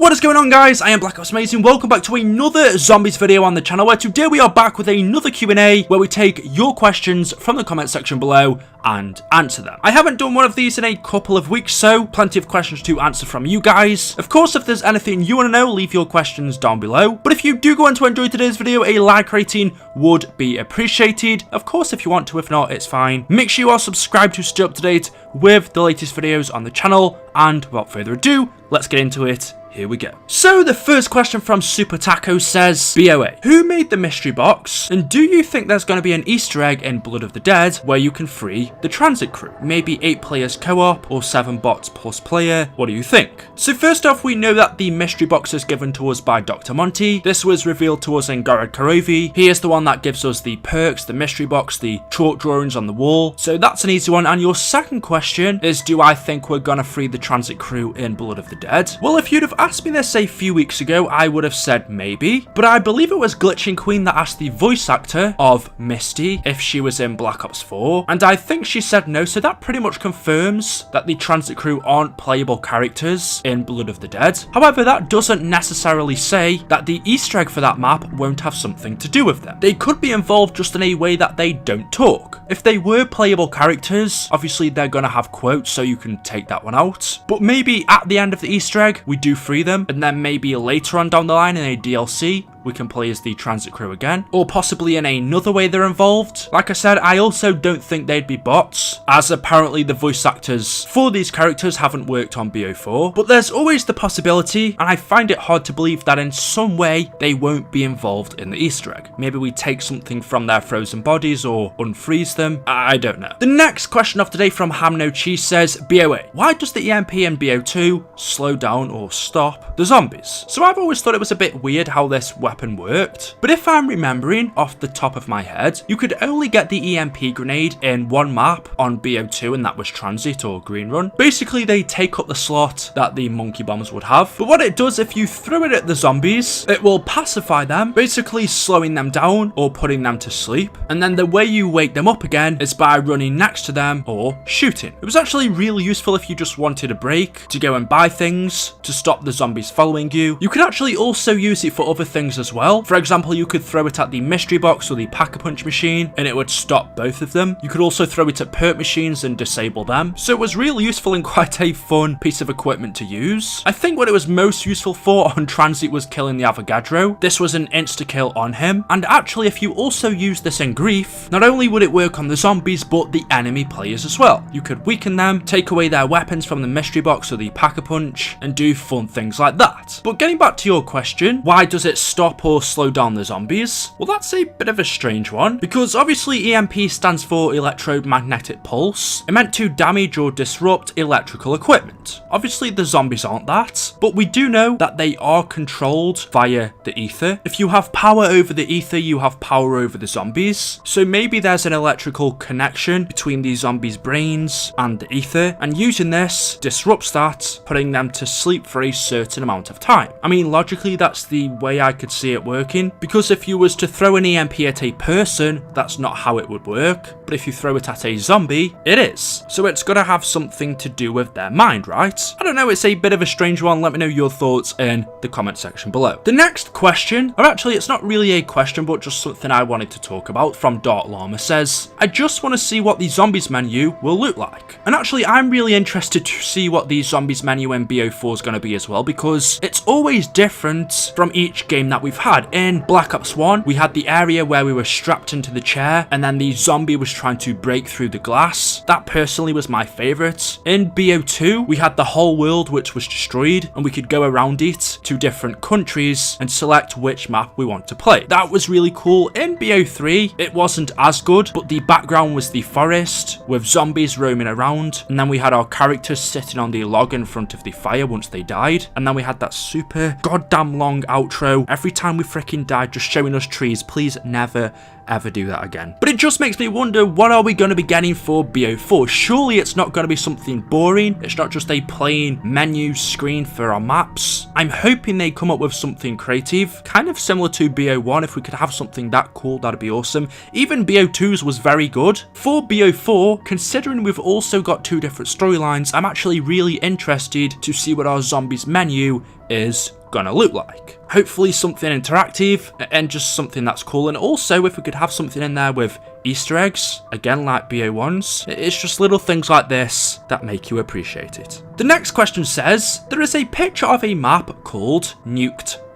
What is going on, guys? I am BlackOpsAmazing. Welcome back to another zombies video on the channel, where today we are back with another Q&A where we take your questions from the comment section below and answer them. I haven't done one of these in a couple of weeks, so plenty of questions to answer from you guys. Of course, if there's anything you want to know, leave your questions down below. But if you do go on to enjoy today's video, a like rating would be appreciated. Of course, if you want to, if not, it's fine. Make sure you are subscribed to stay up to date with the latest videos on the channel. And without further ado, let's get into it. Here we go. So the first question from Super Taco says, BOA, who made the mystery box? And do you think there's going to be an Easter egg in Blood of the Dead where you can free the transit crew? Maybe 8 players co-op or 7 bots plus player? What do you think? So first off, we know that the mystery box is given to us by Dr. Monty. This was revealed to us in Gorod Karovi. He is the one that gives us the perks, the mystery box, the chalk drawings on the wall. So that's an easy one. And your second question is, do I think we're going to free the transit crew in Blood of the Dead? Well, if you'd have asked me this a few weeks ago, I would have said maybe, but I believe it was Glitching Queen that asked the voice actor of Misty if she was in Black Ops 4, and I think she said no, so that pretty much confirms that the transit crew aren't playable characters in Blood of the Dead. However, that doesn't necessarily say that the Easter egg for that map won't have something to do with them. They could be involved just in a way that they don't talk. If they were playable characters, obviously they're going to have quotes, so you can take that one out, but maybe at the end of the Easter egg we do free them, and then maybe later on down the line in a DLC we can play as the transit crew again, or possibly in another way they're involved. Like I said, I also don't think they'd be bots, as apparently the voice actors for these characters haven't worked on BO4, but there's always the possibility, and I find it hard to believe that in some way they won't be involved in the Easter egg. Maybe we take something from their frozen bodies or unfreeze them, I don't know. The next question of today from Ham No Cheese says, BOA, why does the EMP in BO2 slow down or stop the zombies? So I've always thought it was a bit weird how this weapon worked, but if I'm remembering off the top of my head, you could only get the EMP grenade in one map on BO2, and that was Transit or Green Run. Basically, they take up the slot that the monkey bombs would have, but what it does, if you throw it at the zombies, it will pacify them, basically slowing them down or putting them to sleep, and then the way you wake them up again is by running next to them or shooting. It was actually really useful if you just wanted a break, to go and buy things, to stop the zombies following you. You could actually also use it for other things as well. For example, you could throw it at the mystery box or the pack-a-punch machine and it would stop both of them. You could also throw it at perk machines and disable them. So it was really useful and quite a fun piece of equipment to use. I think what it was most useful for on Transit was killing the Avogadro. This was an insta-kill on him. And actually, if you also use this in Grief, not only would it work on the zombies, but the enemy players as well. You could weaken them, take away their weapons from the mystery box or the pack-a-punch, and do fun things like that. But getting back to your question, why does it stop or slow down the zombies? Well, that's a bit of a strange one, because obviously EMP stands for electromagnetic pulse. It meant to damage or disrupt electrical equipment. Obviously the zombies aren't that, but we do know that they are controlled via the ether. If you have power over the ether, you have power over the zombies. So maybe there's an electrical connection between these zombies' brains and the ether, and using this disrupts that, putting them to sleep for a certain amount of time. I mean, logically that's the way I could see it working, because if you was to throw an EMP at a person, that's not how it would work, but if you throw it at a zombie, it is. So it's got to have something to do with their mind, right? I don't know, it's a bit of a strange one. Let me know your thoughts in the comment section below. The next question, or actually it's not really a question, but just something I wanted to talk about, from Dart Llama says, I just want to see what the zombies menu will look like. And actually I'm really interested to see what the zombies menu in BO4 is going to be as well, because it's always different from each game that we've had. In Black Ops 1, we had the area where we were strapped into the chair and then the zombie was trying to break through the glass. That personally was my favourite. In BO2, we had the whole world which was destroyed and we could go around it to different countries and select which map we want to play. That was really cool. In BO3, it wasn't as good, but the background was the forest with zombies roaming around, and then we had our characters sitting on the log in front of the fire once they died, and then we had that super goddamn long outro. Every time we freaking died just showing us trees. Please never ever do that again. But it just makes me wonder, what are we going to be getting for BO4? Surely it's not going to be something boring. It's not just a plain menu screen for our maps. I'm hoping they come up with something creative, kind of similar to BO1. If we could have something that cool, that'd be awesome. Even BO2's was very good. For BO4, considering we've also got two different storylines, I'm actually really interested to see what our zombies menu is gonna look like. Hopefully something interactive and just something that's cool. And also if we could have something in there with Easter eggs, again like BO1's. It's just little things like this that make you appreciate it. The next question says, there is a picture of a map called NUKETOWN.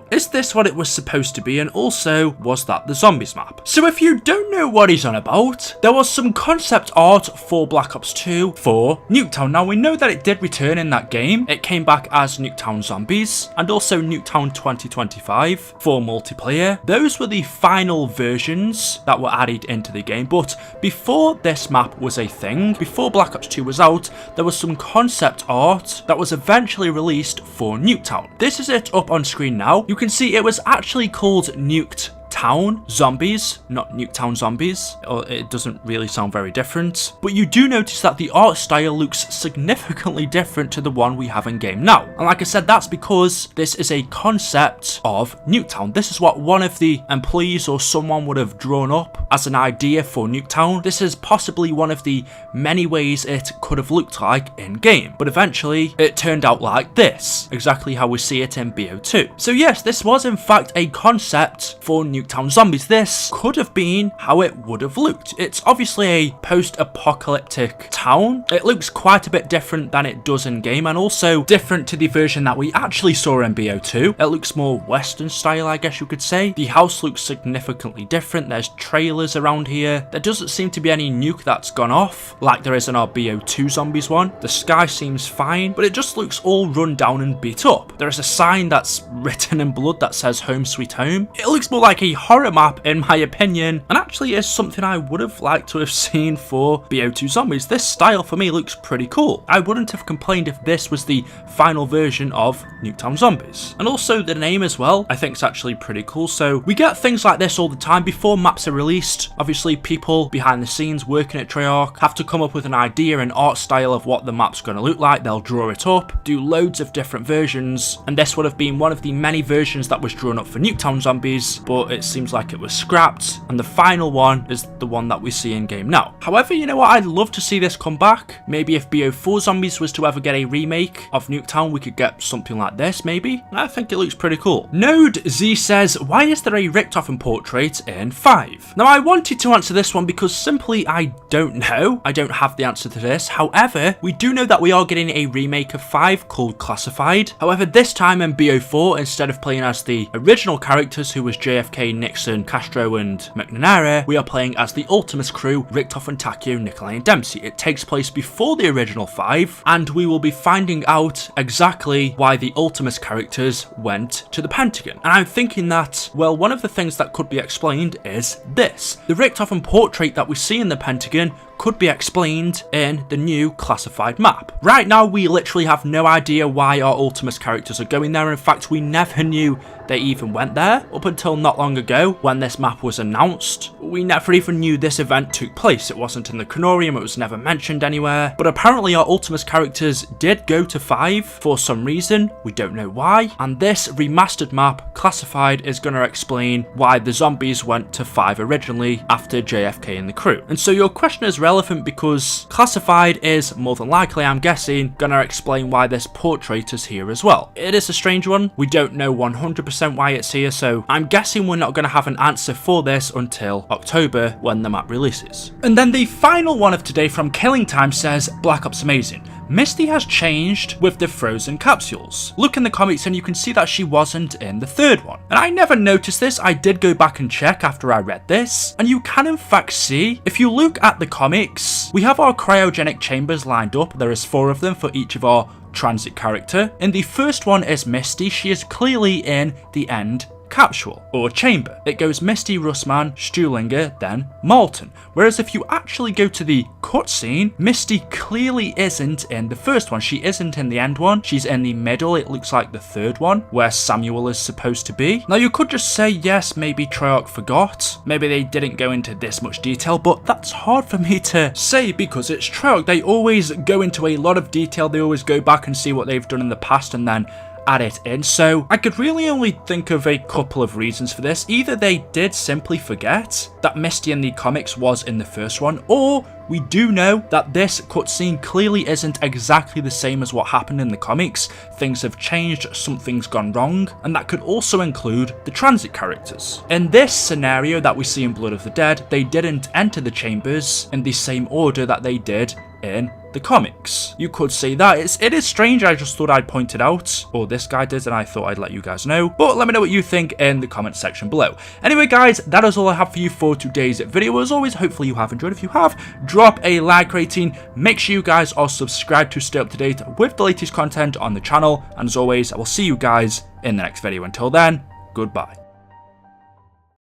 Is this what it was supposed to be, and also was that the zombies map? So if you don't know what he's on about, there was some concept art for Black Ops 2 for NUKETOWN. Now we know that it did return in that game. It came back as NUKETOWN Zombies and also NUKETOWN 2025 for multiplayer. Those were the final versions that were added into the game, but before this map was a thing, before Black Ops 2 was out, there was some concept art that was eventually released for NUKETOWN. This is it up on screen now. You can see it was actually called NUKETOWN Zombies, not NUKETOWN Zombies. It doesn't really sound very different, but you do notice that the art style looks significantly different to the one we have in game now. And like I said, that's because this is a concept of NUKETOWN. This is what one of the employees or someone would have drawn up as an idea for NUKETOWN. This is possibly one of the many ways it could have looked like in game, but eventually it turned out like this, exactly how we see it in BO2. So yes, this was in fact a concept for NUKETOWN Zombies. This could have been how it would have looked. It's obviously a post-apocalyptic town. It looks quite a bit different than it does in game, and also different to the version that we actually saw in BO2. It looks more Western style, I guess you could say. The house looks significantly different. There's trailers around here. There doesn't seem to be any nuke that's gone off like there is in our BO2 Zombies one. The sky seems fine, but it just looks all run down and beat up. There is a sign that's written in blood that says Home Sweet Home. It looks more like a horror map in my opinion, and actually is something I would have liked to have seen for BO2 Zombies. This style for me looks pretty cool. I wouldn't have complained if this was the final version of NUKETOWN Zombies. And also the name as well, I think is actually pretty cool. So we get things like this all the time before maps are released. Obviously people behind the scenes working at Treyarch have to come up with an idea and art style of what the map's going to look like. They'll draw it up, do loads of different versions, and this would have been one of the many versions that was drawn up for NUKETOWN Zombies, but it seems like it was scrapped, and the final one is the one that we see in game now. However, you know what, I'd love to see this come back. Maybe if BO4 Zombies was to ever get a remake of NUKETOWN, we could get something like this maybe. I think it looks pretty cool. Node Z says, why is there a Richtofen portrait in 5? Now I wanted to answer this one because simply I don't know. I don't have the answer to this. However, we do know that we are getting a remake of 5 called Classified. However, this time in BO4, instead of playing as the original characters who was JFK, Nixon, Castro and McNamara, we are playing as the Ultimus crew, Richtofen, Takeo, Nikolai and Dempsey. It takes place before the original 5, and we will be finding out exactly why the Ultimus characters went to the Pentagon. And I'm thinking that, well, one of the things that could be explained is this. The Richtofen portrait that we see in the Pentagon could be explained in the new Classified map. Right now, we literally have no idea why our Ultimus characters are going there. In fact, we never knew they even went there up until not long ago when this map was announced. We never even knew this event took place. It wasn't in the Canorium, it was never mentioned anywhere. But apparently our Ultimus characters did go to 5 for some reason. We don't know why. And this remastered map, Classified, is going to explain why the zombies went to 5 originally after JFK and the crew. And so your question is relevant because Classified is more than likely, I'm guessing, going to explain why this portrait is here as well. It is a strange one. We don't know 100% why it's here, so I'm guessing we're not going to have an answer for this until October when the map releases. And then the final one of today from Killing Time says, BlackOpsAmazing. Misty has changed with the frozen capsules. Look in the comments and you can see that she wasn't in the third one. And I never noticed this. I did go back and check after I read this, and you can in fact see, if you look at the comics, we have our cryogenic chambers lined up. There is 4 of them for each of our transit character. And the first one is Misty. She is clearly in the end capsule or chamber. It goes Misty, Rustman, Stuhlinger, then Malton. Whereas if you actually go to the cutscene, Misty clearly isn't in the first one. She isn't in the end one. She's in the middle. It looks like the third one where Samuel is supposed to be. Now you could just say, yes, maybe Treyarch forgot. Maybe they didn't go into this much detail, but that's hard for me to say because it's Treyarch. They always go into a lot of detail. They always go back and see what they've done in the past and then add it in. So I could really only think of a couple of reasons for this. Either they did simply forget that Misty in the comics was in the first one, or we do know that this cutscene clearly isn't exactly the same as what happened in the comics. Things have changed, something's gone wrong, and that could also include the transit characters. In this scenario that we see in Blood of the Dead, they didn't enter the chambers in the same order that they did in the comics. You could say that. It is strange. I just thought I'd point it out, or this guy did, and I thought I'd let you guys know. But let me know what you think in the comment section below. Anyway guys, that is all I have for you for today's video. As always, hopefully you have enjoyed. If you have, drop a like rating. Make sure you guys are subscribed to stay up to date with the latest content on the channel. And as always, I will see you guys in the next video. Until then, goodbye.